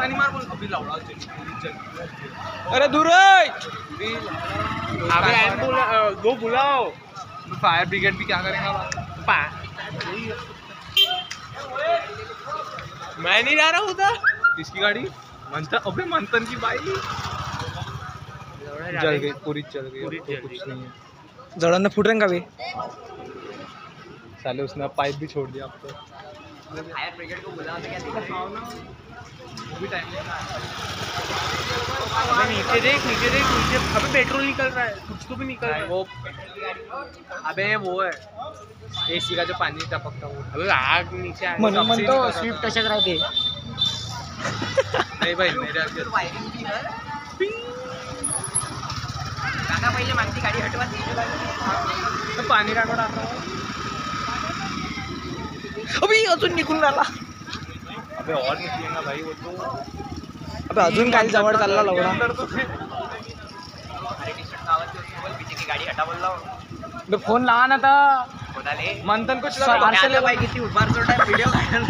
पानी मार बोल अभी लाउडा चल। अरे दूर अबे दो बुलाओ। फायर ब्रिगेड भी क्या करेगा मैं नहीं जा रहा हूँ उधर। किसकी गाड़ी? मंथन। अबे मंथन की बाइक जल गई, पूरी जल गई। अब तो कुछ नहीं है। जड़ांना फुट रहेगा भी। साले उसने पाइप भी छोड़ दिया अब तो। फायर ब्रिगेड को बुला तो क्या दिक्कत है? वो भी टाइम नीचे देख नीचे। अबे पेट्रोल निकल रहा है, कुछ तो भी निकल रहा है। वो अबे वो है एसी का जो पानी टपकता वो। अबे आग नीचे आ म्हणून तो स्विफ्ट तशाच राहते। नहीं भाई मेरे आगे वायरिंग भी है। काका पहिले मागची गाडी हटवा ती तो पानी टाको टाका। अबे अजून निघून राहिला। अबे और निकलेगा भाई वो तो। अबे अजून काही जवळ चालला लवडा। अरे टी-शर्ट का आवाज होती बोल पीछे की गाडी हटा बोल रहा हूं। फोन लावा ना आता। कोणाले मंथन कुछ पार्सल बाई किती उभार जोड आहे व्हिडिओ काढून